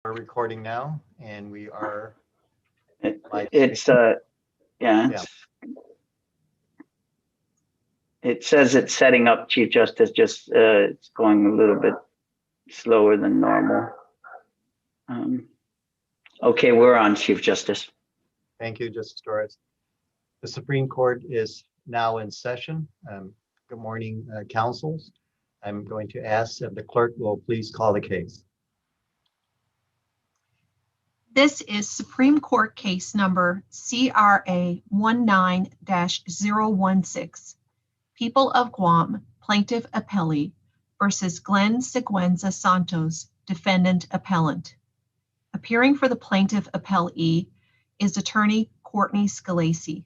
We're recording now, and we are live. It's Yeah. it says it's setting up, Chief Justice, just it's going a little bit slower than normal. Okay, we're on, Chief Justice. Thank you, Justice Torres. The Supreme Court is now in session. Good morning, counsels. I'm going to ask if the clerk will please call the case. This is Supreme Court case number CRA19-016, People of Guam, Plaintiff Appellee versus Glenn Siguenza Santos, Defendant Appellant. Appearing for the Plaintiff Appellee is Attorney Courtney Scalesi.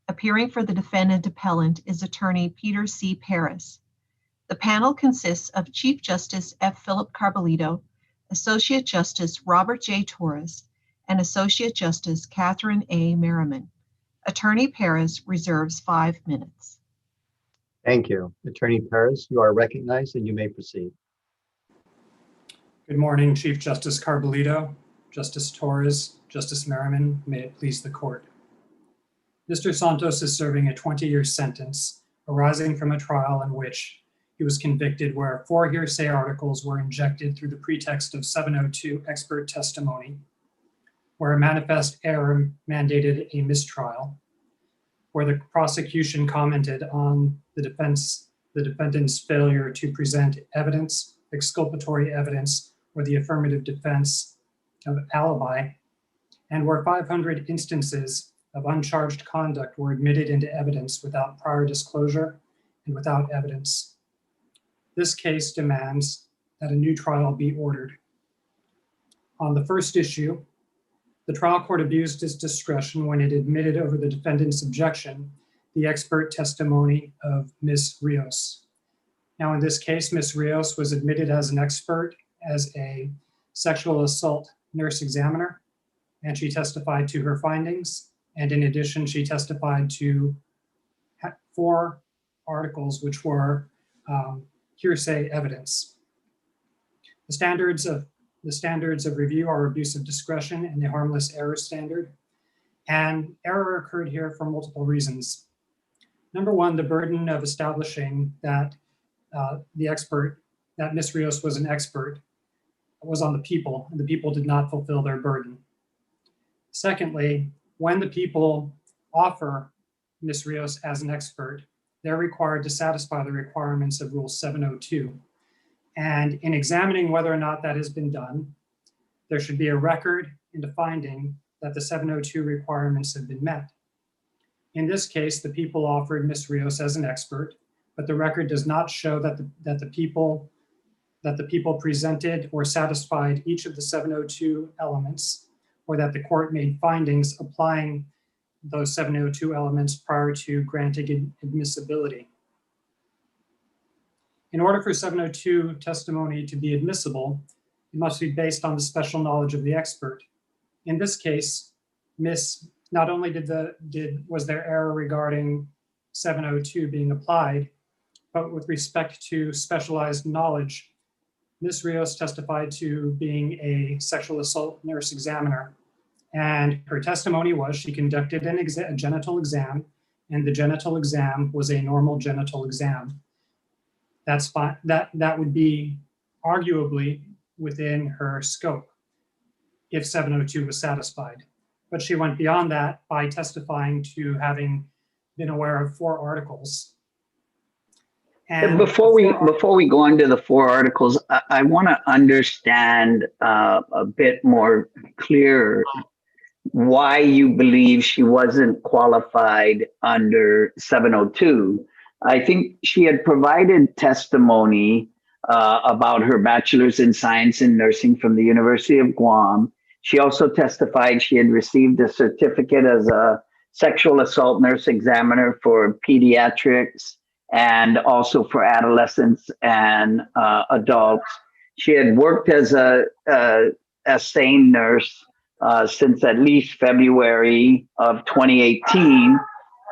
Appearing for the Defendant Appellant is Attorney Peter C. Paris. The panel consists of Chief Justice F. Philip Carbolito, Associate Justice Robert J. Torres, and Associate Justice Catherine A. Merriman. Attorney Paris reserves 5 minutes. Thank you. Attorney Paris, you are recognized and you may proceed. Good morning, Chief Justice Carbolito, Justice Torres, Justice Merriman, may it please the court. Mr. Santos is serving a 20-year sentence arising from a trial in which he was convicted where 4 hearsay articles were injected through the pretext of 702 expert testimony, where a manifest error mandated a mistrial, where the prosecution commented on the defendant's failure to present evidence, exculpatory evidence, or the affirmative defense of alibi, and where 500 instances of uncharged conduct were admitted into evidence without prior disclosure and without evidence. This case demands that a new trial be ordered. On the first issue, the trial court abused its discretion when it admitted over the defendant's objection the expert testimony of Ms. Rios. Now, in this case, Ms. Rios was admitted as an expert as a sexual assault nurse examiner, and she testified to her findings. And in addition, she testified to 4 articles which were hearsay evidence. The standards of review are abuse of discretion and the harmless error standard. And error occurred here for multiple reasons. Number one, the burden of establishing that that Ms. Rios was an expert was on the people, and the people did not fulfill their burden. Secondly, when the people offer Ms. Rios as an expert, they're required to satisfy the requirements of Rule 702. And in examining whether or not that has been done, there should be a record and a finding that the 702 requirements have been met. In this case, the people offered Ms. Rios as an expert, but the record does not show that the people presented or satisfied each of the 702 elements, or that the court made findings applying those 702 elements prior to granting admissibility. In order for 702 testimony to be admissible, it must be based on the special knowledge of the expert. In this case, not only was there error regarding 702 being applied, but with respect to specialized knowledge, Ms. Rios testified to being a sexual assault nurse examiner. And her testimony was she conducted a genital exam, and the genital exam was a normal genital exam. That's fine. That would be arguably within her scope if 702 was satisfied. But she went beyond that by testifying to having been aware of 4 articles. And before we go on to the 4 articles, I want to understand a bit more clear why you believe she wasn't qualified under 702. I think she had provided testimony about her bachelor's in science and nursing from the University of Guam. She also testified she had received a certificate as a sexual assault nurse examiner for pediatrics and also for adolescents and adults. She had worked as a SANE nurse since at least February of 2018.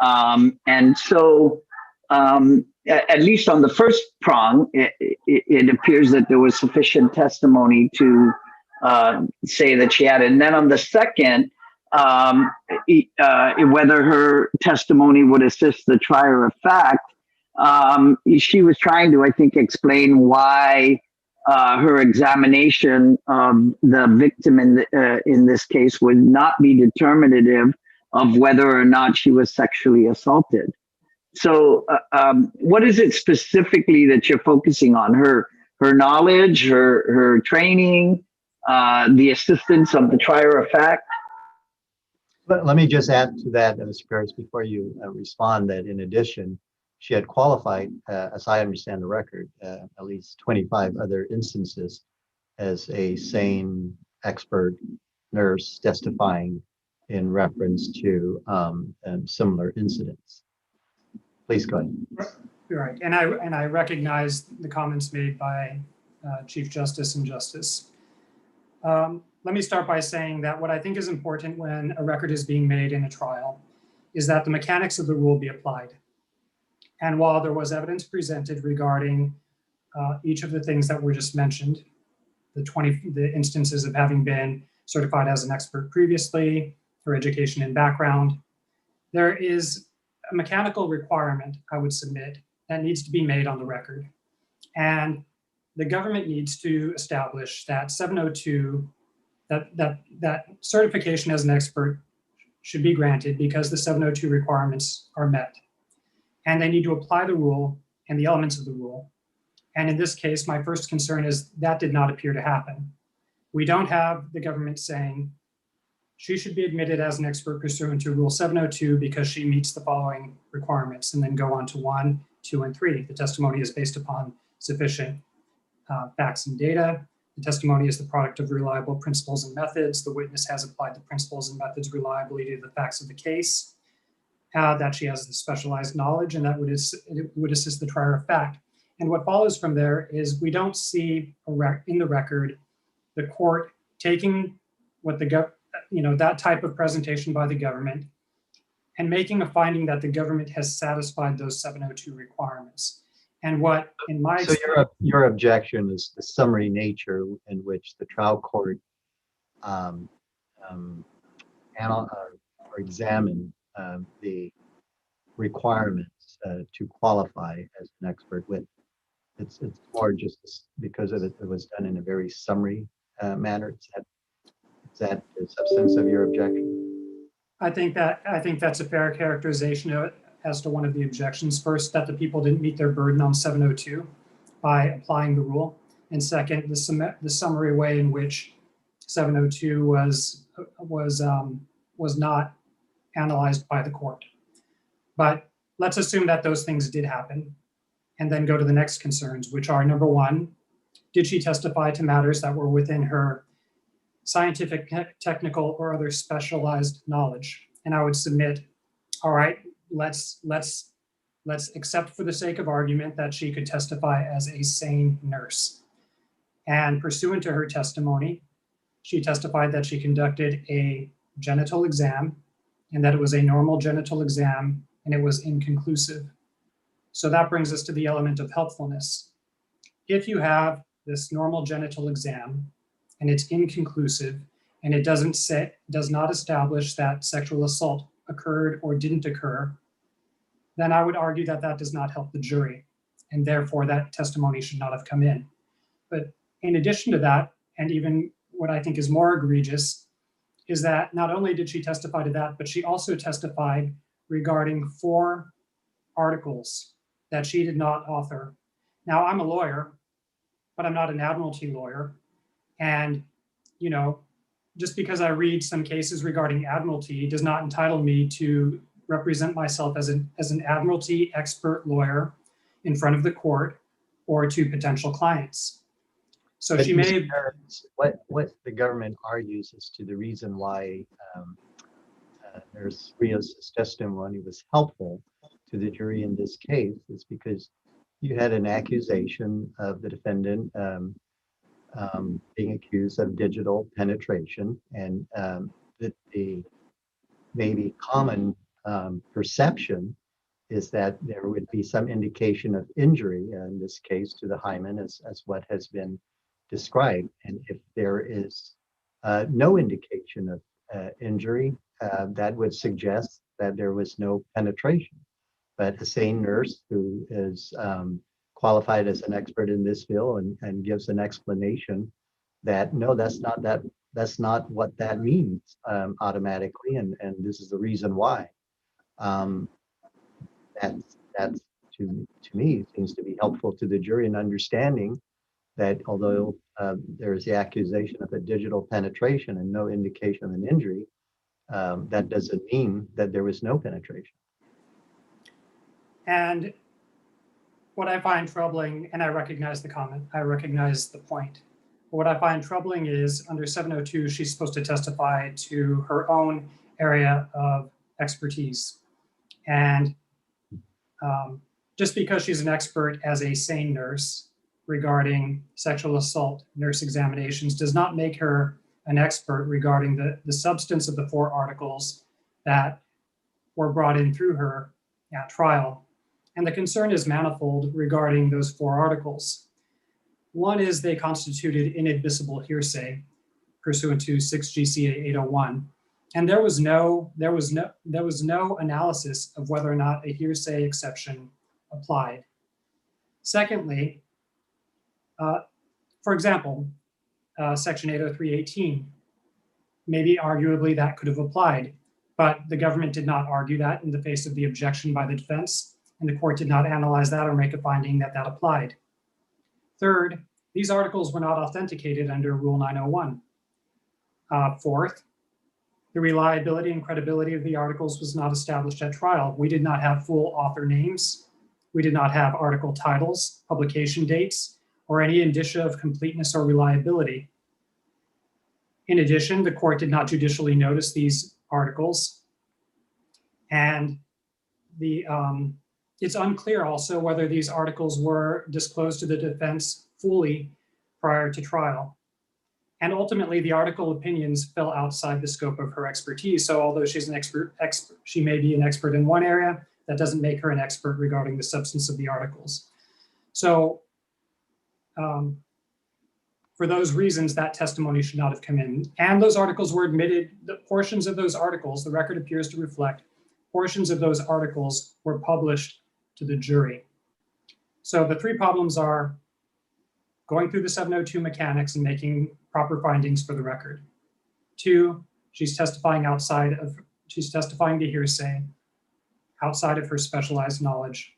And so at least on the first prong, it appears that there was sufficient testimony to say that she had it. And then on the second, whether her testimony would assist the trier of fact, she was trying to, I think, explain why her examination of the victim in this case would not be determinative of whether or not she was sexually assaulted. So, what is it specifically that you're focusing on? Her knowledge, her training, the assistance of the trier of fact? Let me just add to that, Mr. Paris, before you respond, that in addition, she had qualified, as I understand the record, at least 25 other instances as a sane expert nurse testifying in reference to similar incidents. Please go ahead. Right, and I recognize the comments made by Chief Justice and Justice. Let me start by saying that what I think is important when a record is being made in a trial is that the mechanics of the rule be applied. And while there was evidence presented regarding each of the things that were just mentioned, the instances of having been certified as an expert previously, her education and background, there is a mechanical requirement, I would submit, that needs to be made on the record. And the government needs to establish that 702, that certification as an expert should be granted because the 702 requirements are met. And they need to apply the rule and the elements of the rule. And in this case, my first concern is that did not appear to happen. We don't have the government saying she should be admitted as an expert pursuant to Rule 702 because she meets the following requirements, and then go on to 1, 2, and 3. The testimony is based upon sufficient facts and data. The testimony is the product of reliable principles and methods. The witness has applied the principles and methods reliably to the facts of the case. That she has the specialized knowledge, and that it would assist the trier of fact. And what follows from there is we don't see in the record the court taking what that type of presentation by the government and making a finding that the government has satisfied those 702 requirements. And what, in my experience, your objection is the summary nature in which the trial court examined the requirements to qualify as an expert witness. It's more just because it was done in a very summary manner. Is that the substance of your objection? I think that's a fair characterization of it as to one of the objections. First, that the people didn't meet their burden on 702 by applying the rule, and second, the summary way in which 702 was not analyzed by the court. But let's assume that those things did happen, and then go to the next concerns, which are, number one, did she testify to matters that were within her scientific, technical, or other specialized knowledge? And I would submit, all right, let's accept for the sake of argument that she could testify as a sane nurse. And pursuant to her testimony, she testified that she conducted a genital exam and that it was a normal genital exam and it was inconclusive. So that brings us to the element of helpfulness. If you have this normal genital exam and it's inconclusive and it does not establish that sexual assault occurred or didn't occur, then I would argue that that does not help the jury, and therefore that testimony should not have come in. But in addition to that, and even what I think is more egregious, is that not only did she testify to that, but she also testified regarding 4 articles that she did not author. Now, I'm a lawyer, but I'm not an admiralty lawyer. And, just because I read some cases regarding admiralty does not entitle me to represent myself as an admiralty expert lawyer in front of the court or to potential clients. So but she may. What the government argues as to the reason why Nurse Rios' testimony was helpful to the jury in this case is because you had an accusation of the defendant being accused of digital penetration, and that the maybe common perception is that there would be some indication of injury, in this case to the hymen, as what has been described. And if there is no indication of injury that would suggest that there was no penetration. But a sane nurse who is qualified as an expert in this field and gives an explanation that no, that's not what that means automatically, and this is the reason why. That's to me seems to be helpful to the jury in understanding that although there is the accusation of a digital penetration and no indication of an injury, that doesn't mean that there was no penetration. And what I find troubling, and I recognize the comment, I recognize the point. But what I find troubling is under 702, she's supposed to testify to her own area of expertise. And just because she's an expert as a sane nurse regarding sexual assault nurse examinations does not make her an expert regarding the substance of the 4 articles that were brought in through her at trial. And the concern is manifold regarding those 4 articles. One is they constituted inadmissible hearsay pursuant to 6 GCA 801. And there was no analysis of whether or not a hearsay exception applied. Secondly, for example, section 803.18, maybe arguably that could have applied, but the government did not argue that in the face of the objection by the defense, and the court did not analyze that or make a finding that that applied. Third, these articles were not authenticated under Rule 901. Fourth, the reliability and credibility of the articles was not established at trial. We did not have full author names. We did not have article titles, publication dates, or any indicia of completeness or reliability. In addition, the court did not judicially notice these articles. And it's unclear also whether these articles were disclosed to the defense fully prior to trial. And ultimately, the article opinions fell outside the scope of her expertise. So although she's an expert, she may be an expert in one area, that doesn't make her an expert regarding the substance of the articles. So for those reasons, that testimony should not have come in. And those articles were admitted, the portions of those articles, the record appears to reflect, portions of those articles were published to the jury. So the 3 problems are going through the 702 mechanics and making proper findings for the record. 2, she's testifying to hearsay outside of her specialized knowledge.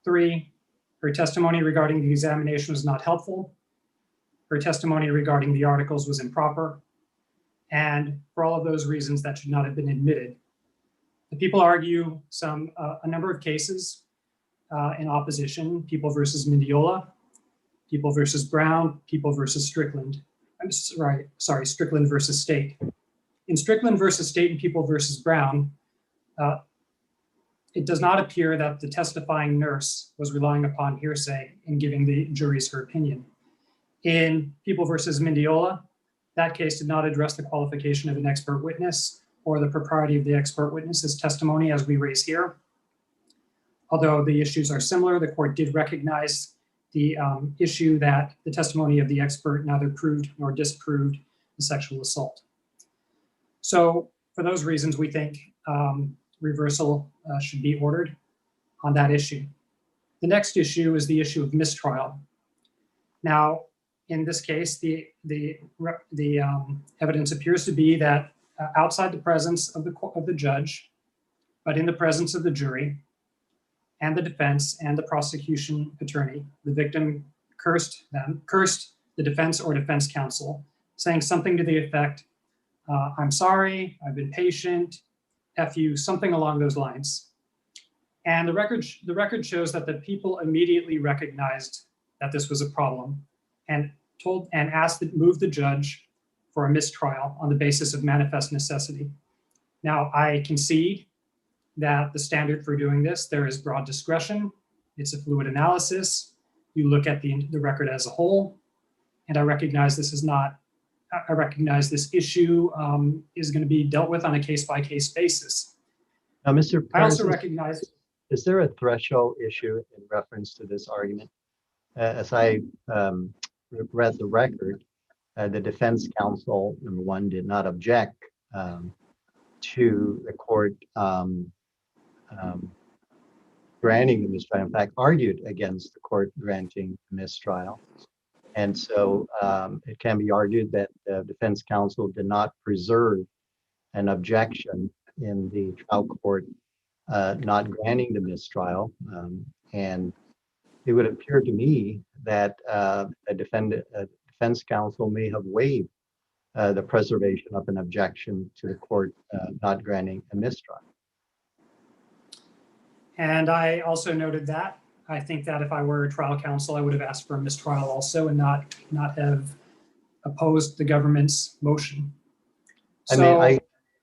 3, her testimony regarding the examination was not helpful. Her testimony regarding the articles was improper. And for all of those reasons, that should not have been admitted. The people argue a number of cases in opposition: People versus Mendiola, People versus Brown, People versus Strickland. I'm sorry, Strickland versus State. In Strickland versus State and People versus Brown, it does not appear that the testifying nurse was relying upon hearsay in giving the juries her opinion. In People versus Mendiola, that case did not address the qualification of an expert witness or the propriety of the expert witness's testimony as we raise here. Although the issues are similar, the court did recognize the issue that the testimony of the expert neither proved nor disproved the sexual assault. So for those reasons, we think reversal should be ordered on that issue. The next issue is the issue of mistrial. Now, in this case, the evidence appears to be that outside the presence of the judge, but in the presence of the jury and the defense and the prosecution attorney, the victim cursed the defense or defense counsel, saying something to the effect, "I'm sorry, I've been patient, F you," something along those lines. And the record shows that the people immediately recognized that this was a problem and moved the judge for a mistrial on the basis of manifest necessity. Now, I concede that the standard for doing this, there is broad discretion. It's a fluid analysis. You look at the record as a whole, and I recognize this issue is going to be dealt with on a case-by-case basis. Now, Mr. I Paris, also recognize. is there a threshold issue in reference to this argument? As I read the record, the defense counsel, number one, did not object to the court granting the mistrial. In fact, argued against the court granting the mistrial. And so it can be argued that the defense counsel did not preserve an objection in the trial court not granting the mistrial. And it would appear to me that a defense counsel may have waived the preservation of an objection to the court not granting a mistrial. And I also noted that. I think that if I were a trial counsel, I would have asked for a mistrial also and not have opposed the government's motion.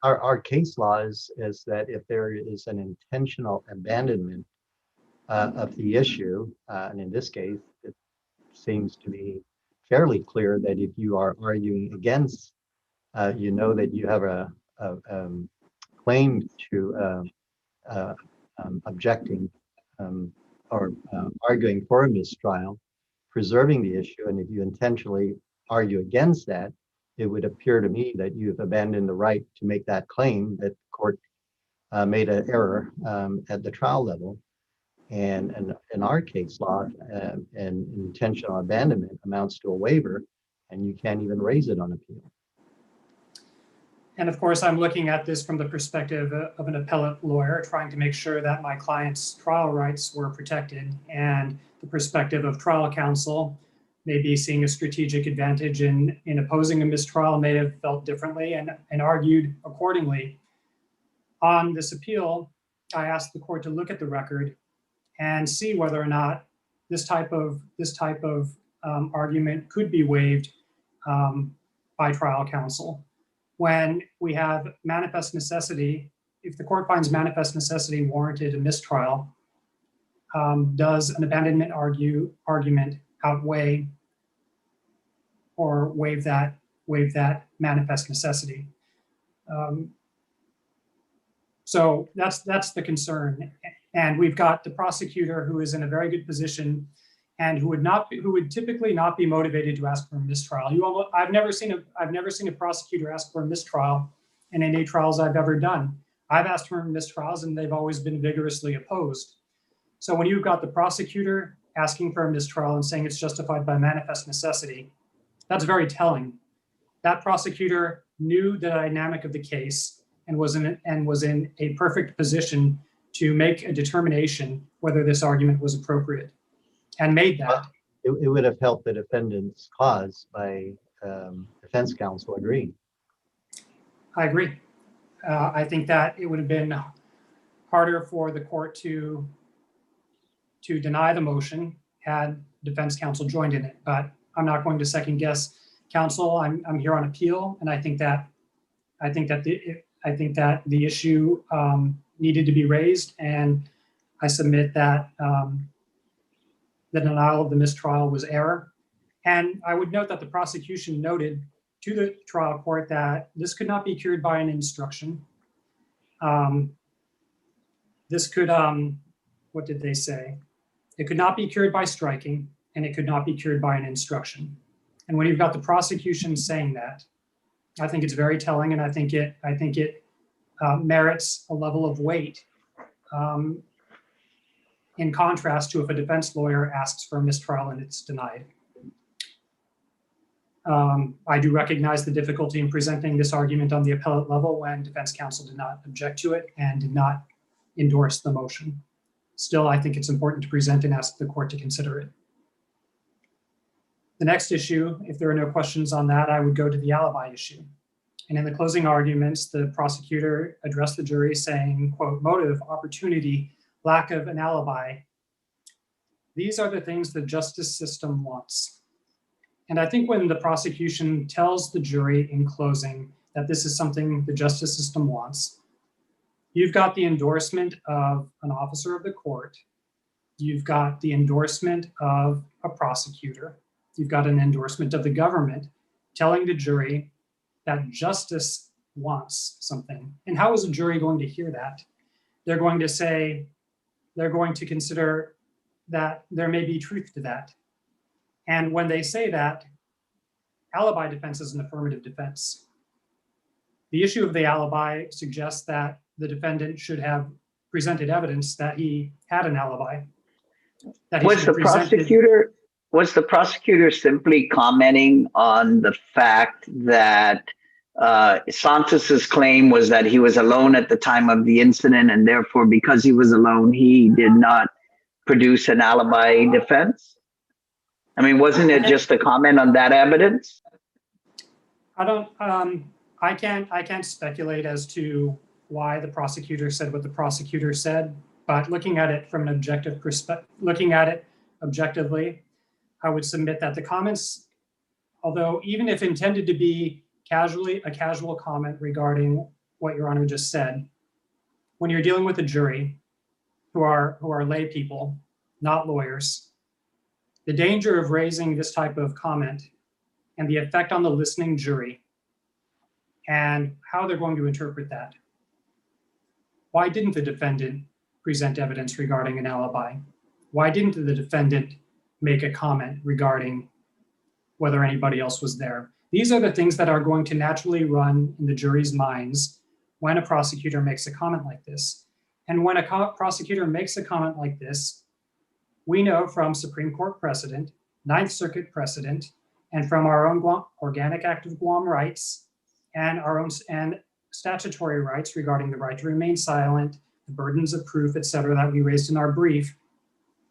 Our case law is that if there is an intentional abandonment of the issue, and in this case, it seems to be fairly clear that if you are arguing against, you know that you have a claim to objecting or arguing for a mistrial, preserving the issue, and if you intentionally argue against that, it would appear to me that you've abandoned the right to make that claim that the court made an error at the trial level. And in our case law, an intentional abandonment amounts to a waiver, and you can't even raise it on appeal. And of course, I'm looking at this from the perspective of an appellate lawyer, trying to make sure that my client's trial rights were protected, and the perspective of trial counsel, maybe seeing a strategic advantage in opposing a mistrial, may have felt differently and argued accordingly. On this appeal, I asked the court to look at the record and see whether or not this type of argument could be waived by trial counsel. When we have manifest necessity, if the court finds manifest necessity warranted a mistrial, does an abandonment argument outweigh or waive that manifest necessity? So that's the concern. And we've got the prosecutor who is in a very good position and who would typically not be motivated to ask for a mistrial. I've never seen a prosecutor ask for a mistrial in any trials I've ever done. I've asked for mistrials and they've always been vigorously opposed. So when you've got the prosecutor asking for a mistrial and saying it's justified by manifest necessity, that's very telling. That prosecutor knew the dynamic of the case and was in a perfect position to make a determination whether this argument was appropriate, and made that. It would have helped the defendant's cause by defense counsel agreeing. I agree. I think that it would have been harder for the court to deny the motion had defense counsel joined in it. But I'm not going to second guess counsel. I'm here on appeal, and I think that the issue needed to be raised, and I submit that the denial of the mistrial was error. And I would note that the prosecution noted to the trial court that this could not be cured by an instruction. This could, what did they say? It could not be cured by striking, and it could not be cured by an instruction. And when you've got the prosecution saying that, I think it's very telling, and I think it merits a level of weight in contrast to if a defense lawyer asks for a mistrial and it's denied. I do recognize the difficulty in presenting this argument on the appellate level when defense counsel did not object to it and did not endorse the motion. Still, I think it's important to present and ask the court to consider it. The next issue, if there are no questions on that, I would go to the alibi issue. And in the closing arguments, the prosecutor addressed the jury saying, quote, motive, opportunity, lack of an alibi. These are the things the justice system wants. And I think when the prosecution tells the jury in closing that this is something the justice system wants, you've got the endorsement of an officer of the court. You've got the endorsement of a prosecutor. You've got an endorsement of the government telling the jury that justice wants something. And how is a jury going to hear that? They're going to consider that there may be truth to that. And when they say that, alibi defense is an affirmative defense. The issue of the alibi suggests that the defendant should have presented evidence that he had an alibi. That he Was should the have presented. prosecutor simply commenting on the fact that Santos's claim was that he was alone at the time of the incident, and therefore, because he was alone, he did not produce an alibi defense? I mean, wasn't it just a comment on that evidence? I can't speculate as to why the prosecutor said what the prosecutor said, but looking at it from an objective perspective, looking at it objectively, I would submit that the comments, although even if intended to be a casual comment regarding what Your Honor just said, when you're dealing with a jury who are lay people, not lawyers, the danger of raising this type of comment and the effect on the listening jury and how they're going to interpret that. Why didn't the defendant present evidence regarding an alibi? Why didn't the defendant make a comment regarding whether anybody else was there? These are the things that are going to naturally run in the jury's minds when a prosecutor makes a comment like this. And when a prosecutor makes a comment like this, we know from Supreme Court precedent, Ninth Circuit precedent, and from our own Organic Act of Guam rights and our own and statutory rights regarding the right to remain silent, the burdens of proof, et cetera, that we raised in our brief,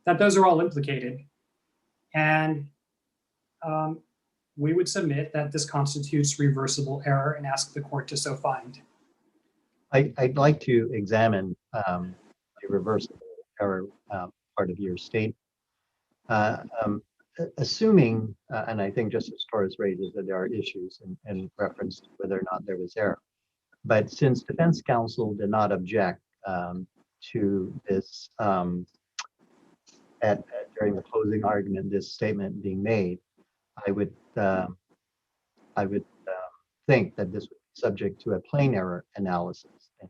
that those are all implicated. And we would submit that this constitutes reversible error and ask the court to so find. I'd like to examine the reversible error part of your statement. Assuming, and I think Justice Torres raises that there are issues in reference to whether or not there was error. But since defense counsel did not object to this during the closing argument, this statement being made, I would think that this would be subject to a plain error analysis. And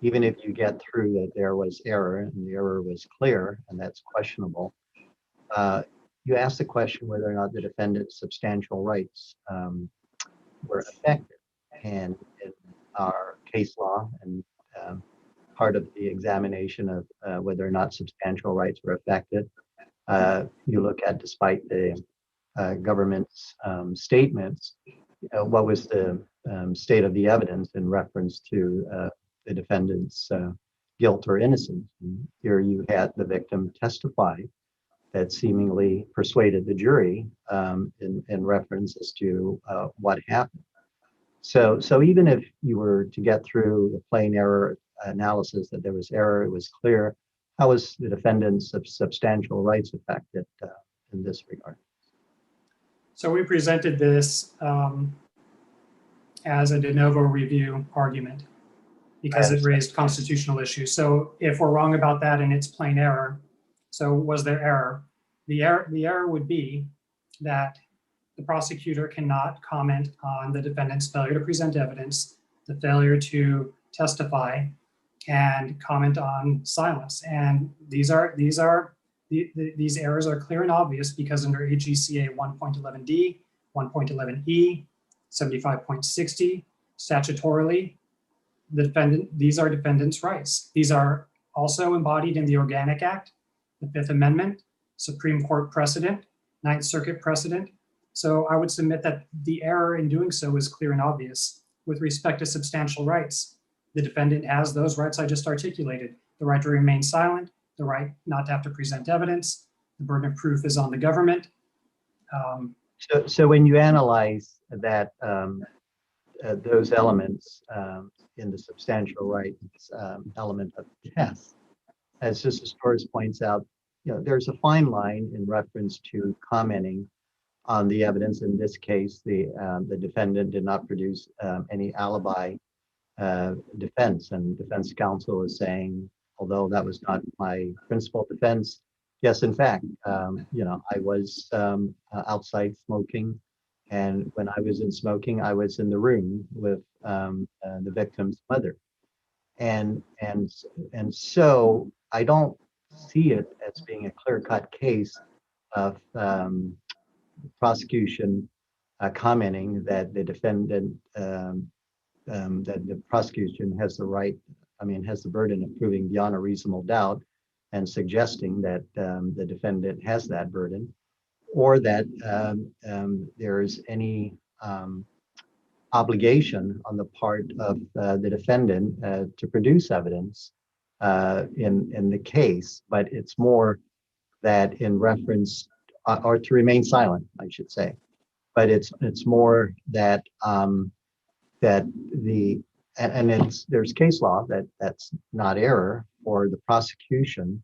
even if you get through that there was error and the error was clear, and that's questionable, you ask the question whether or not the defendant's substantial rights were affected. And in our case law and part of the examination of whether or not substantial rights were affected, you look at, despite the government's statements, what was the state of the evidence in reference to the defendant's guilt or innocence. And here you had the victim testify that seemingly persuaded the jury in reference as to what happened. So even if you were to get through the plain error analysis that there was error, it was clear, how was the defendant's substantial rights affected in this regard? So we presented this as a de novo review argument because it raised constitutional issues. So if we're wrong about that and it's plain error, so was there error? The error would be that the prosecutor cannot comment on the defendant's failure to present evidence, the failure to testify, and comment on silence. And these errors are clear and obvious because under AGCA 1.11d, 1.11e, 75.60, statutorily, these are defendant's rights. These are also embodied in the Organic Act, the Fifth Amendment, Supreme Court precedent, Ninth Circuit precedent. So I would submit that the error in doing so is clear and obvious. With respect to substantial rights, the defendant has those rights I just articulated: the right to remain silent, the right not to have to present evidence, the burden of proof is on the government. So when you analyze that, those elements in the substantial rights element of the test, as Justice Torres points out, there's a fine line in reference to commenting on the evidence. In this case, the defendant did not produce any alibi defense, and defense counsel is saying, although that was not my principal defense, yes, in fact, I was outside smoking, and when I was in smoking, I was in the room with the victim's mother, and so I don't see it as being a clear-cut case of prosecution commenting that the defendant, that the prosecution has the right, has the burden of proving beyond a reasonable doubt, and suggesting that the defendant has that burden, or that there is any obligation on the part of the defendant to produce evidence in the case, but it's more that in reference, or to remain silent, I should say. But it's more that that there's case law that's not error for the prosecution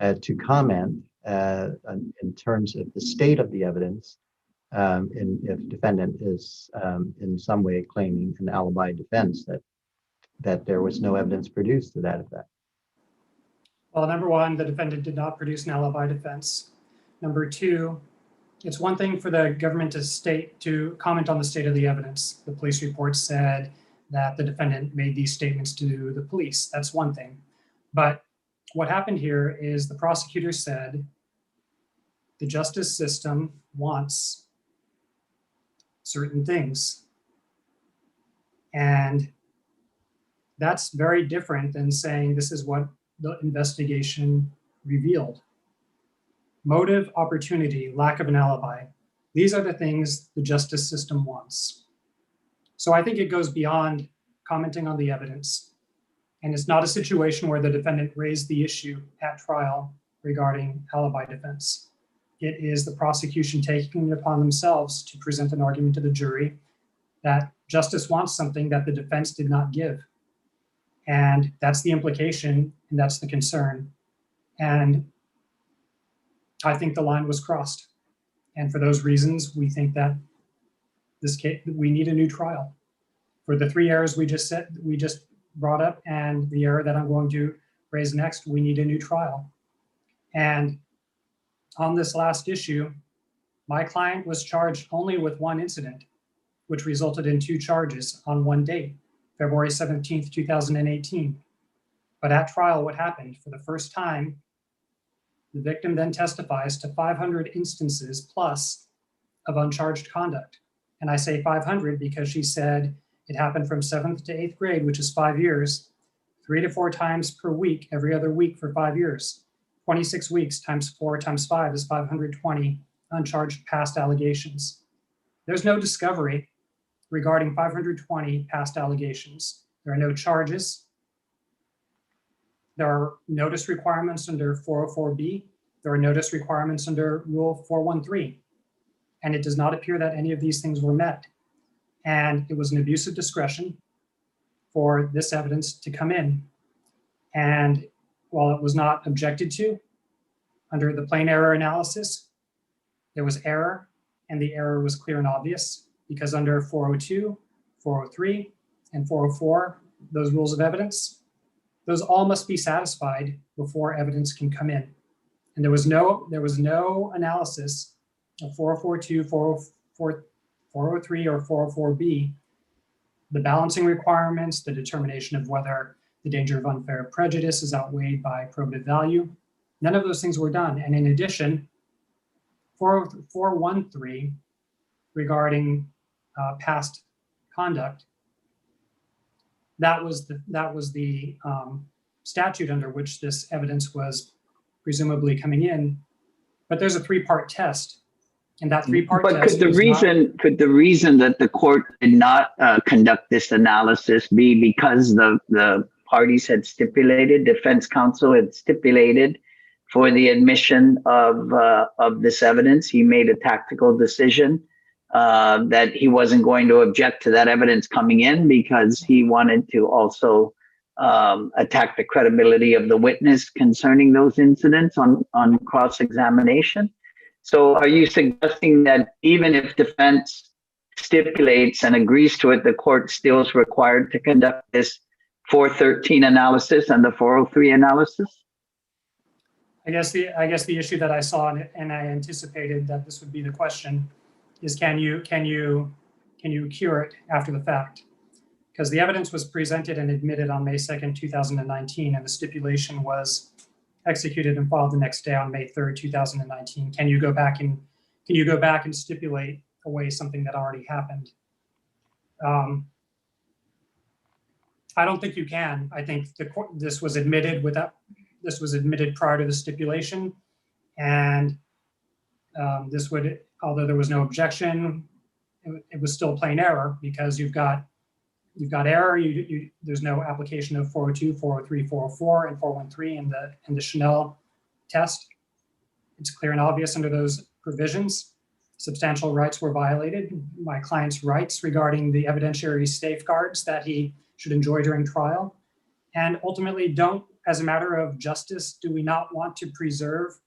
to comment in terms of the state of the evidence, if defendant is in some way claiming an alibi defense, that there was no evidence produced to that effect. Well, number one, the defendant did not produce an alibi defense. Number two, it's one thing for the government to comment on the state of the evidence. The police report said that the defendant made these statements to the police. That's one thing. But what happened here is the prosecutor said the justice system wants certain things. And that's very different than saying this is what the investigation revealed. Motive, opportunity, lack of an alibi. These are the things the justice system wants. So I think it goes beyond commenting on the evidence. And it's not a situation where the defendant raised the issue at trial regarding alibi defense. It is the prosecution taking it upon themselves to present an argument to the jury that justice wants something that the defense did not give. And that's the implication, and that's the concern. And I think the line was crossed. And for those reasons, we think that this case, we need a new trial. For the three errors we just brought up, and the error that I'm going to raise next, we need a new trial. And on this last issue, my client was charged only with one incident, which resulted in two charges on one date, February 17th, 2018. But at trial, what happened? For the first time, the victim then testifies to 500 instances plus of uncharged conduct. And I say 500 because she said it happened from 7th to 8th grade, which is 5 years, 3 to 4 times per week, every other week for 5 years. 26 weeks times 4 times 5 is 520 uncharged past allegations. There's no discovery regarding 520 past allegations. There are no charges. There are notice requirements under 404B. There are notice requirements under Rule 413. And it does not appear that any of these things were met. And it was an abuse of discretion for this evidence to come in. And while it was not objected to under the plain error analysis, there was error, and the error was clear and obvious, because under 402, 403, and 404, those rules of evidence, those all must be satisfied before evidence can come in. And there was no analysis of 442, 404, 403, or 404B, the balancing requirements, the determination of whether the danger of unfair prejudice is outweighed by probative value. None of those things were done. And in addition, 413 regarding past conduct, that was the statute under which this evidence was presumably coming in. But there's a 3-part test. And that 3-part test. But could the reason that the court did not conduct this analysis be because the parties had stipulated, defense counsel had stipulated for the admission of this evidence? He made a tactical decision that he wasn't going to object to that evidence coming in because he wanted to also attack the credibility of the witness concerning those incidents on cross-examination. So are you suggesting that even if defense stipulates and agrees to it, the court still is required to conduct this 413 analysis and the 403 analysis? I guess the issue that I saw, and I anticipated that this would be the question, is can you cure it after the fact? Because the evidence was presented and admitted on May 2nd, 2019, and the stipulation was executed and filed the next day on May 3rd, 2019. Can you go back and stipulate away something that already happened. I don't think you can. I think this was admitted prior to the stipulation, and this would, although there was no objection, it was still plain error because you've got error. There's no application of 402, 403, 404, and 413 in the Chanel test. It's clear and obvious under those provisions. Substantial rights were violated. My client's rights regarding the evidentiary safeguards that he should enjoy during trial. And ultimately, don't, as a matter of justice, do we not want to preserve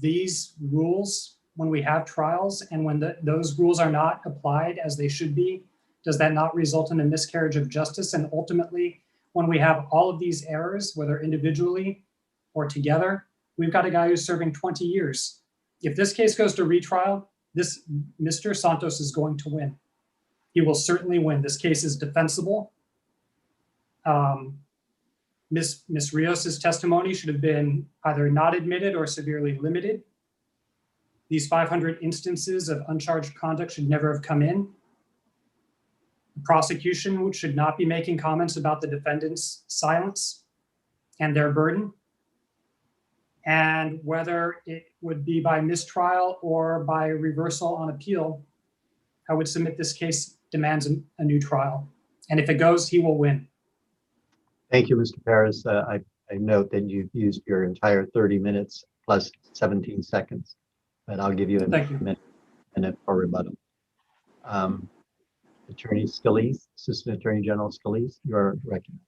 these rules when we have trials, and when those rules are not applied as they should be? Does that not result in a miscarriage of justice? And ultimately, when we have all of these errors, whether individually or together, we've got a guy who's serving 20 years. If this case goes to retrial, Mr. Santos is going to win. He will certainly win. This case is defensible. Ms. Rios's testimony should have been either not admitted or severely limited. These 500 instances of uncharged conduct should never have come in. The prosecution should not be making comments about the defendant's silence and their burden. And whether it would be by mistrial or by reversal on appeal, I would submit this case demands a new trial. And if it goes, he will win. Thank you, Mr. Paris. I note that you've used your entire 30 minutes plus 17 seconds, but I'll give you a minute for rebuttal. Attorney Scalise, Assistant Attorney General Scalise, you are recognized.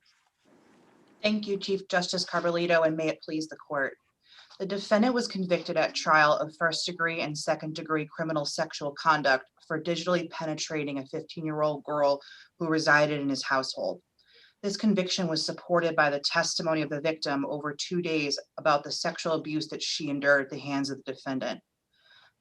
Thank you, Chief Justice Carbolito, and may it please the court. The defendant was convicted at trial of first-degree and second-degree criminal sexual conduct for digitally penetrating a 15-year-old girl who resided in his household. This conviction was supported by the testimony of the victim over 2 days about the sexual abuse that she endured at the hands of the defendant.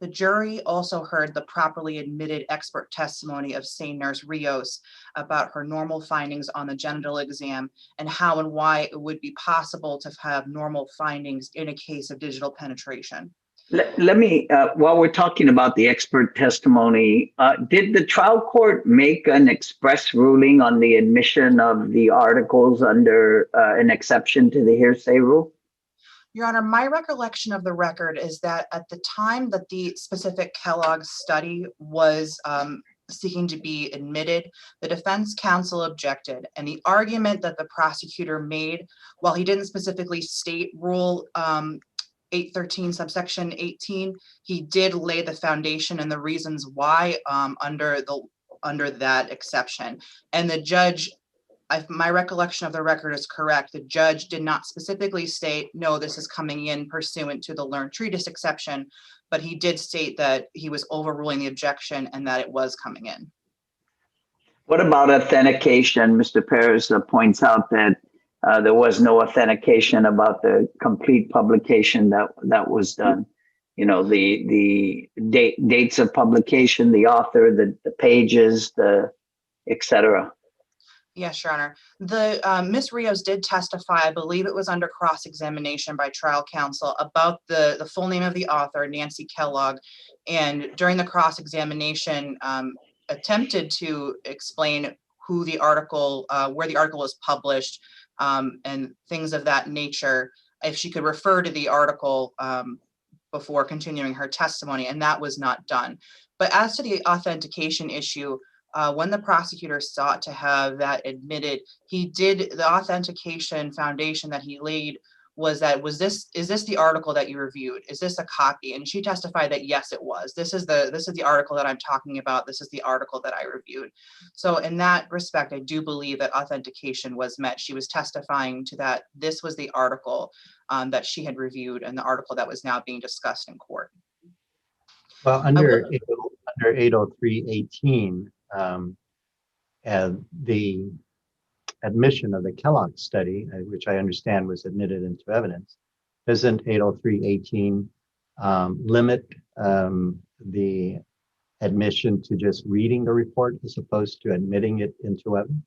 The jury also heard the properly admitted expert testimony of St. Nurse Rios about her normal findings on the genital exam and how and why it would be possible to have normal findings in a case of digital penetration. Let me, while we're talking about the expert testimony, did the trial court make an express ruling on the admission of the articles under an exception to the hearsay rule? Your Honor, my recollection of the record is that at the time that the specific Kellogg study was seeking to be admitted, the defense counsel objected, and the argument that the prosecutor made, while he didn't specifically state Rule 813 subsection 18, he did lay the foundation and the reasons why under that exception. And the judge, if my recollection of the record is correct, the judge did not specifically state, no, this is coming in pursuant to the learned treatise exception, but he did state that he was overruling the objection and that it was coming in. What about authentication? Mr. Paris points out that there was no authentication about the complete publication that was done. You know, the dates of publication, the author, the pages, et cetera. Yes, Your Honor. The Ms. Rios did testify, I believe it was under cross-examination by trial counsel, about the full name of the author, Nancy Kellogg, and during the cross-examination attempted to explain who the article, where the article was published, and things of that nature, if she could refer to the article before continuing her testimony, and that was not done. But as to the authentication issue, when the prosecutor sought to have that admitted, he did, the authentication foundation that he laid was that, is this the article that you reviewed? Is this a copy? And she testified that yes, it was. This is the article that I'm talking about. This is the article that I reviewed. So in that respect, I do believe that authentication was met. She was testifying to that. This was the article that she had reviewed and the article that was now being discussed in court. Well, under 803.18, the admission of the Kellogg study, which I understand was admitted into evidence, doesn't 803.18 limit the admission to just reading the report as opposed to admitting it into evidence?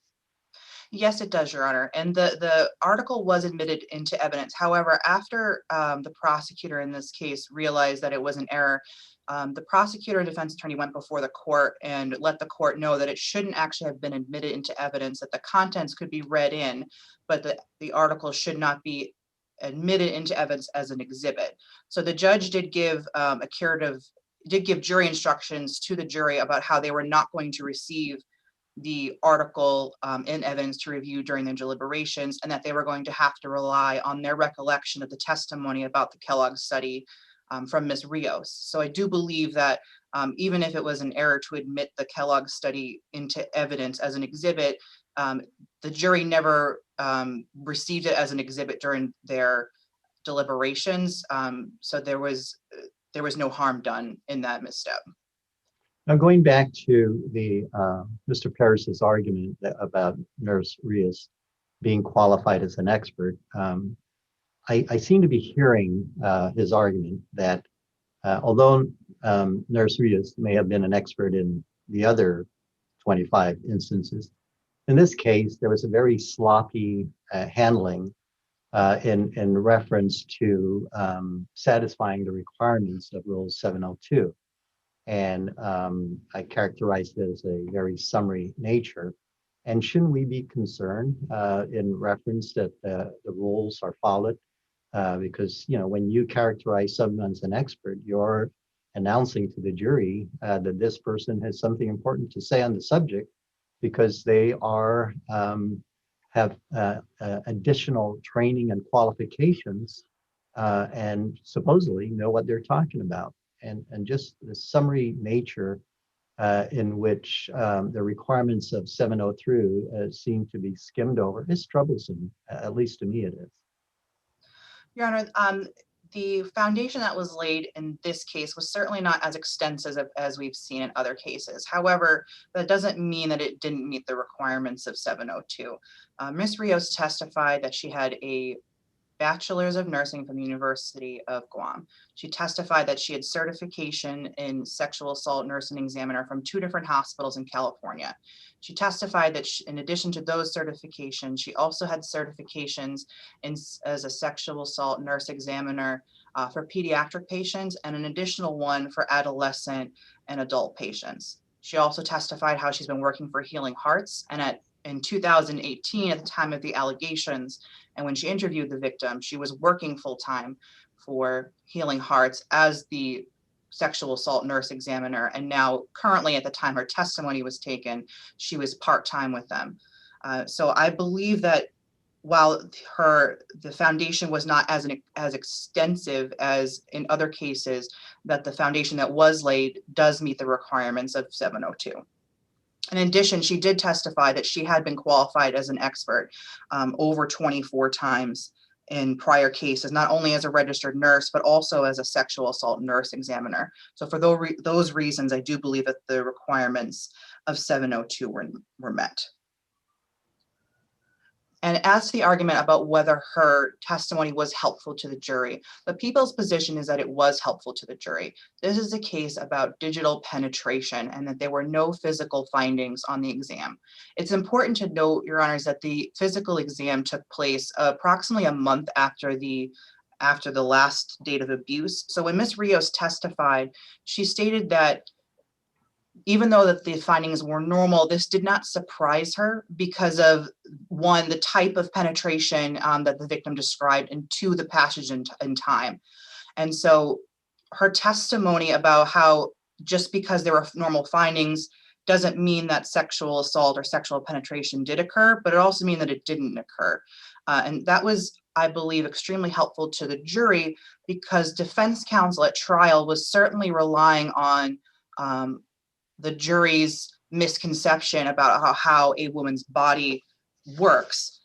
Yes, it does, Your Honor. And the article was admitted into evidence. However, after the prosecutor in this case realized that it was an error, the prosecutor and defense attorney went before the court and let the court know that it shouldn't actually have been admitted into evidence, that the contents could be read in, but the article should not be admitted into evidence as an exhibit. So the judge did give did give jury instructions to the jury about how they were not going to receive the article in evidence to review during their deliberations, and that they were going to have to rely on their recollection of the testimony about the Kellogg study from Ms. Rios. So I do believe that even if it was an error to admit the Kellogg study into evidence as an exhibit, the jury never received it as an exhibit during their deliberations. So there was no harm done in that misstep. Now, going back to the Mr. Paris's argument about Nurse Rios being qualified as an expert, I seem to be hearing his argument that although Nurse Rios may have been an expert in the other 25 instances, in this case, there was a very sloppy handling in reference to satisfying the requirements of Rule 702. And I characterized it as a very summary nature. And shouldn't we be concerned in reference that the rules are followed? Because, you know, when you characterize someone as an expert, you're announcing to the jury that this person has something important to say on the subject, because they are have additional training and qualifications and supposedly know what they're talking about. And just the summary nature in which the requirements of 703 seem to be skimmed over is troublesome, at least to me it is. Your Honor, the foundation that was laid in this case was certainly not as extensive as we've seen in other cases. However, that doesn't mean that it didn't meet the requirements of 702. Ms. Rios testified that she had a Bachelor's of Nursing from the University of Guam. She testified that she had certification in sexual assault nursing examiner from 2 different hospitals in California. She testified that in addition to those certifications, she also had certifications as a sexual assault nurse examiner for pediatric patients, and an additional one for adolescent and adult patients. She also testified how she's been working for Healing Hearts, and in 2018, at the time of the allegations, and when she interviewed the victim, she was working full-time for Healing Hearts as the sexual assault nurse examiner. And now currently, at the time her testimony was taken, she was part-time with them. So I believe that while the foundation was not as extensive as in other cases, that the foundation that was laid does meet the requirements of 702. In addition, she did testify that she had been qualified as an expert over 24 times in prior cases, not only as a registered nurse, but also as a sexual assault nurse examiner. So for those reasons, I do believe that the requirements of 702 were met. And as to the argument about whether her testimony was helpful to the jury, the people's position is that it was helpful to the jury. This is a case about digital penetration and that there were no physical findings on the exam. It's important to note, Your Honors, that the physical exam took place approximately a month after the last date of abuse. So when Ms. Rios testified, she stated that even though that the findings were normal, this did not surprise her because of, one, the type of penetration that the victim described, and 2, the passage in time. And so her testimony about how just because there were normal findings doesn't mean that sexual assault or sexual penetration did occur, but it also means that it didn't occur. And that was, I believe, extremely helpful to the jury, because defense counsel at trial was certainly relying on the jury's misconception about how a woman's body works.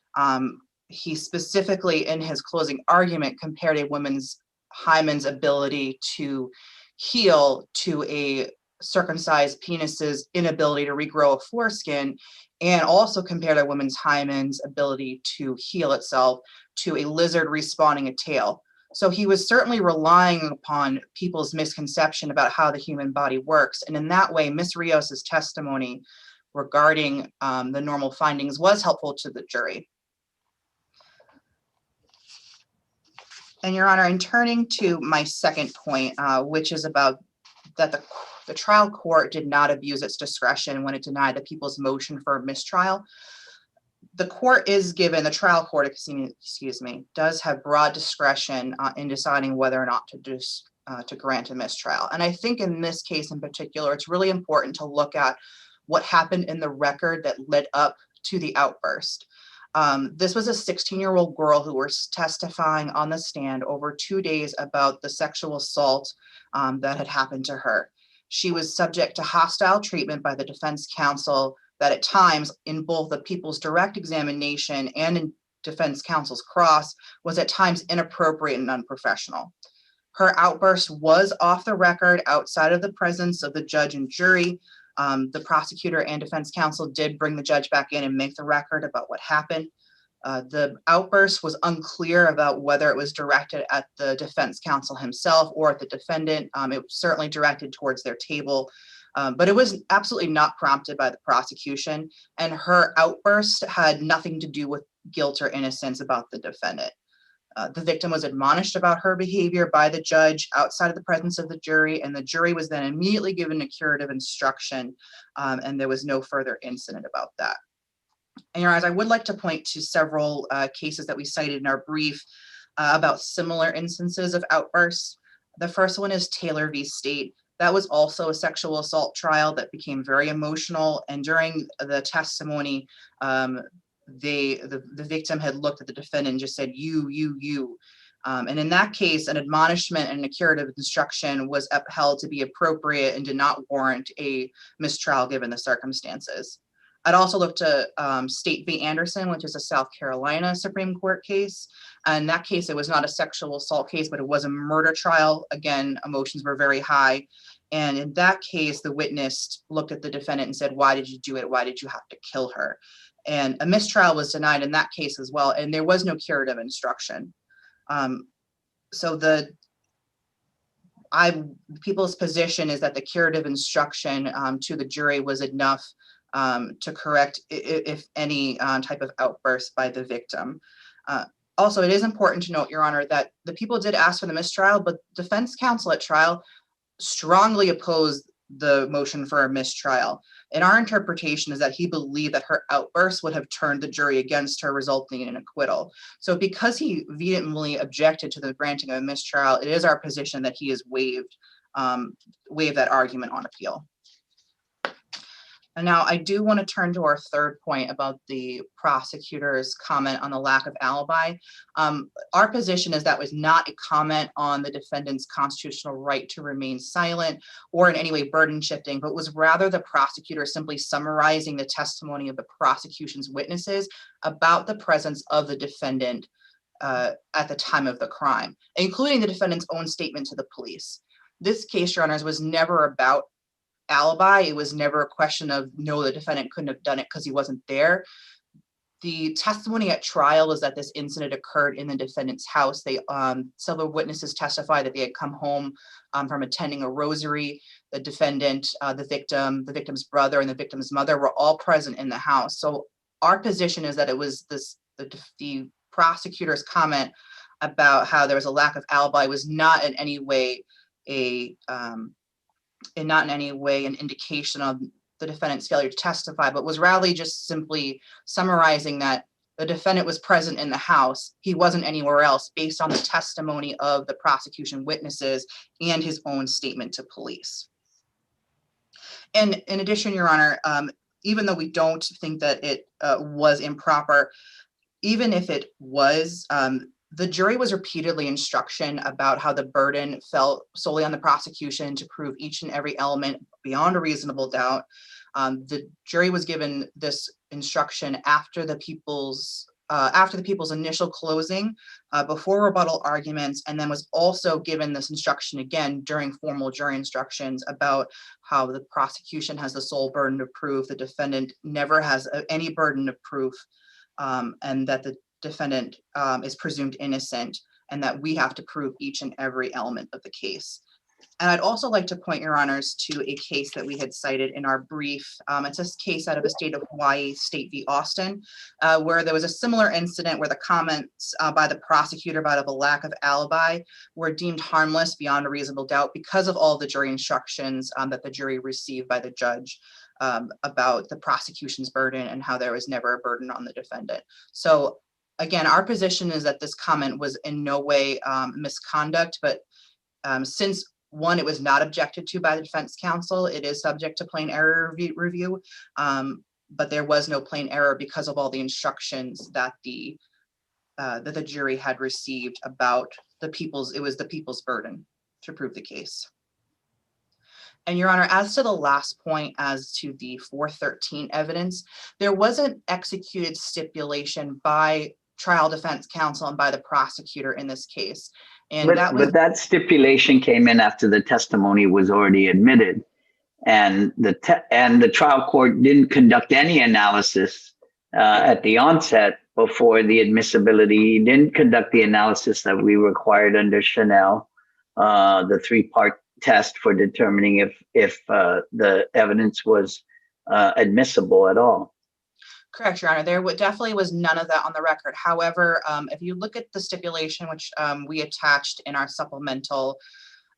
He specifically, in his closing argument, compared a woman's hymen's ability to heal to a circumcised penis's inability to regrow a foreskin, and also compared a woman's hymen's ability to heal itself to a lizard respawning a tail. So he was certainly relying upon people's misconception about how the human body works. And in that way, Ms. Rios's testimony regarding the normal findings was helpful to the jury. And Your Honor, in turning to my second point, which is about that the trial court did not abuse its discretion when it denied the people's motion for a mistrial. The trial court, excuse me, does have broad discretion in deciding whether or not to grant a mistrial. And I think in this case in particular, it's really important to look at what happened in the record that led up to the outburst. This was a 16-year-old girl who was testifying on the stand over 2 days about the sexual assault that had happened to her. She was subject to hostile treatment by the defense counsel that at times in both the people's direct examination and in defense counsel's cross was at times inappropriate and unprofessional. Her outburst was off the record outside of the presence of the judge and jury. The prosecutor and defense counsel did bring the judge back in and make the record about what happened. The outburst was unclear about whether it was directed at the defense counsel himself or at the defendant. It was certainly directed towards their table, but it was absolutely not prompted by the prosecution, and her outburst had nothing to do with guilt or innocence about the defendant. The victim was admonished about her behavior by the judge outside of the presence of the jury, and the jury was then immediately given a curative instruction, and there was no further incident about that. And Your Honor, I would like to point to several cases that we cited in our brief about similar instances of outbursts. The first one is Taylor v. State. That was also a sexual assault trial that became very emotional, and during the testimony, the victim had looked at the defendant and just said, you. And in that case, an admonishment and a curative instruction was upheld to be appropriate and did not warrant a mistrial given the circumstances. I'd also look to State v. Anderson, which is a South Carolina Supreme Court case. In that case, it was not a sexual assault case, but it was a murder trial. Again, emotions were very high. And in that case, the witness looked at the defendant and said, why did you do it? Why did you have to kill her? And a mistrial was denied in that case as well. And there was no curative instruction. So people's position is that the curative instruction to the jury was enough to correct if any type of outburst by the victim. Also, it is important to note, Your Honor, that the people did ask for the mistrial, but defense counsel at trial strongly opposed the motion for a mistrial. And our interpretation is that he believed that her outburst would have turned the jury against her, resulting in an acquittal. So because he vehemently objected to the granting of a mistrial, it is our position that he has waived that argument on appeal. And now I do want to turn to our third point about the prosecutor's comment on the lack of alibi. Our position is that was not a comment on the defendant's constitutional right to remain silent or in any way burden shifting, but was rather the prosecutor simply summarizing the testimony of the prosecution's witnesses about the presence of the defendant at the time of the crime, including the defendant's own statement to the police. This case, Your Honors, was never about alibi. It was never a question of, no, the defendant couldn't have done it because he wasn't there. The testimony at trial is that this incident occurred in the defendant's house. Several witnesses testified that they had come home from attending a rosary. The defendant, the victim, the victim's brother, and the victim's mother were all present in the house. So our position is that it was the prosecutor's comment about how there was a lack of alibi was not in any way an indication of the defendant's failure to testify, but was rather just simply summarizing that the defendant was present in the house. He wasn't anywhere else based on the testimony of the prosecution witnesses and his own statement to police. And in addition, Your Honor, even though we don't think that it was improper, even if it was, the jury was repeatedly instructed about how the burden fell solely on the prosecution to prove each and every element beyond a reasonable doubt. The jury was given this instruction after the people's initial closing, before rebuttal arguments, and then was also given this instruction again during formal jury instructions about how the prosecution has the sole burden of proof, the defendant never has any burden of proof, and that the defendant is presumed innocent, and that we have to prove each and every element of the case. And I'd also like to point your honors to a case that we had cited in our brief. It's a case out of the state of Hawaii, State v. Austin, where there was a similar incident where the comments by the prosecutor about a lack of alibi were deemed harmless beyond a reasonable doubt because of all the jury instructions that the jury received by the judge about the prosecution's burden and how there was never a burden on the defendant. So again, our position is that this comment was in no way misconduct, but since one, it was not objected to by the defense counsel, it is subject to plain error review, but there was no plain error because of all the instructions that the jury had received about it was the people's burden to prove the case. And Your Honor, as to the last point, as to the 413 evidence, there was an executed stipulation by trial defense counsel and by the prosecutor in this case. And but that stipulation came in after the testimony was already admitted, and the trial court didn't conduct any analysis at the onset before the admissibility. He didn't conduct the analysis that we required under Chanel, the 3-part test for determining if the evidence was admissible at all. Correct, Your Honor. There definitely was none of that on the record. However, if you look at the stipulation, which we attached in our supplemental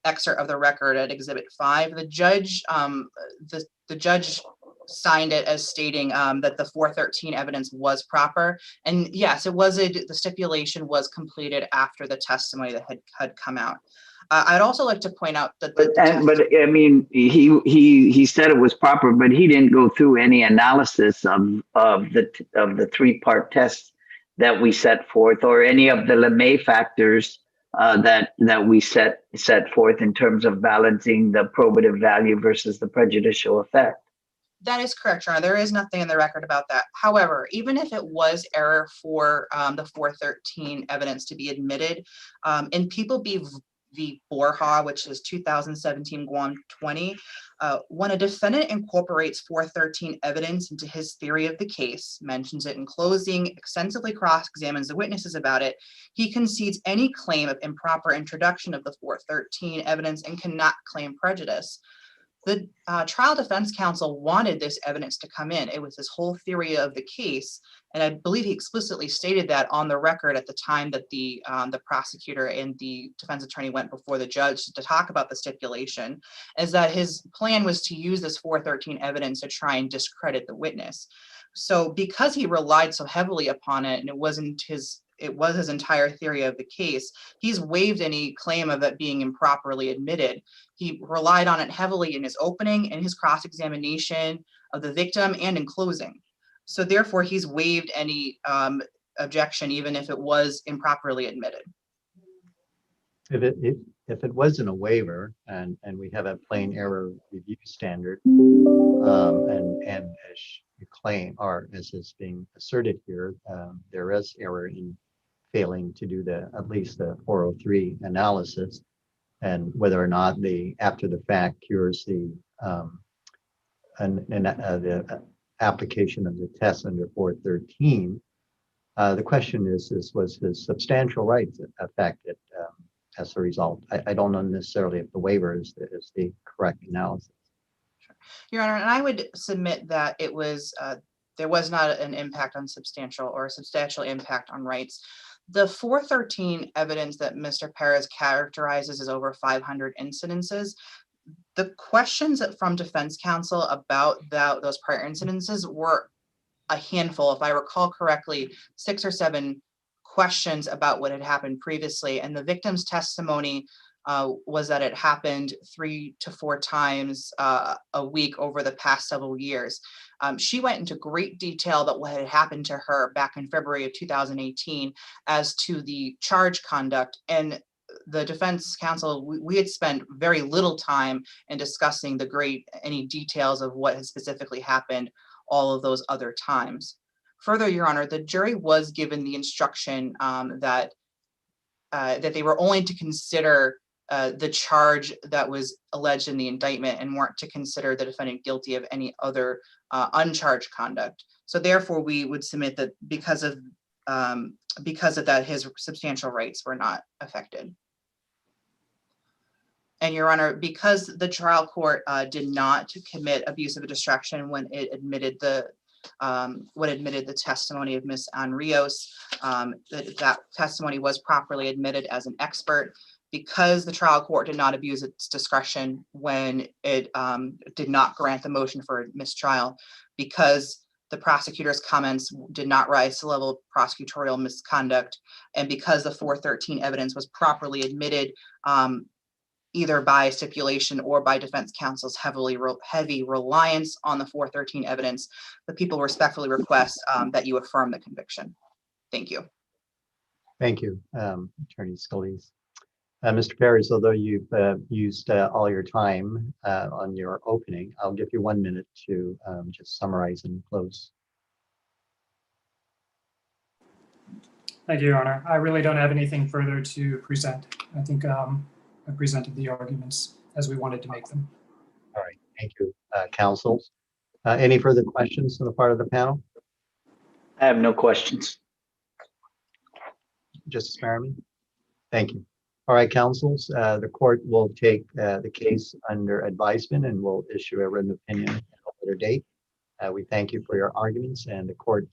excerpt of the record at Exhibit 5, the judge signed it as stating that the 413 evidence was proper. And yes, it was the stipulation was completed after the testimony that had come out. I'd also like to point out that but I mean, he said it was proper, but he didn't go through any analysis of the 3-part test that we set forth, or any of the LeMay factors that we set forth in terms of balancing the probative value versus the prejudicial effect. That is correct, Your Honor. There is nothing in the record about that. However, even if it was error for the 413 evidence to be admitted, in People v. Borja, which is 2017 Guam 20, when a defendant incorporates 413 evidence into his theory of the case, mentions it in closing, extensively cross-examines the witnesses about it, he concedes any claim of improper introduction of the 413 evidence and cannot claim prejudice. The trial defense counsel wanted this evidence to come in. It was his whole theory of the case, and I believe he explicitly stated that on the record at the time that the prosecutor and the defense attorney went before the judge to talk about the stipulation, is that his plan was to use this 413 evidence to try and discredit the witness. So because he relied so heavily upon it, and it was his entire theory of the case, he's waived any claim of it being improperly admitted. He relied on it heavily in his opening, in his cross-examination of the victim, and in closing. So therefore, he's waived any objection, even if it was improperly admitted. If it wasn't a waiver, and we have a plain error review standard, and as you claim, or as is being asserted here, there is error in failing to do at least the 403 analysis, and whether or not the after the fact cures the application of the test under 413. The question is was his substantial rights affected as a result? I don't know necessarily if the waiver is the correct analysis. Your Honor, and I would submit that it was there was not an impact on substantial impact on rights. The 413 evidence that Mr. Perez characterizes as over 500 incidences, the questions from defense counsel about those prior incidences were a handful. If I recall correctly, 6 or 7 questions about what had happened previously. And the victim's testimony was that it happened 3 to 4 times a week over the past several years. She went into great detail about what had happened to her back in February of 2018 as to the charge conduct. And the defense counsel, we had spent very little time in discussing any details of what had specifically happened all of those other times. Further, Your Honor, the jury was given the instruction that they were only to consider the charge that was alleged in the indictment and weren't to consider the defendant guilty of any other uncharged conduct. So therefore, we would submit that because of that, his substantial rights were not affected. And Your Honor, because the trial court did not commit abuse of discretion when it admitted the testimony of Ms. Rios, that testimony was properly admitted as an expert. Because the trial court did not abuse its discretion when it did not grant the motion for mistrial, because the prosecutor's comments did not rise to the level of prosecutorial misconduct, and because the 413 evidence was properly admitted either by stipulation or by defense counsel's heavy reliance on the 413 evidence, the people respectfully request that you affirm the conviction. Thank you. Thank you, Attorney Scalise. Mr. Perez, although you've used all your time on your opening, I'll give you 1 minute to just summarize and close. Thank you, Your Honor. I really don't have anything further to present. I think I presented the arguments as we wanted to make them. All right, thank you, counsels. Any further questions on the part of the panel? I have no questions. Justice Merriman? Thank you. All right, counsels, the court will take the case under advisement and will issue a written opinion at a later date. We thank you for your arguments, and the court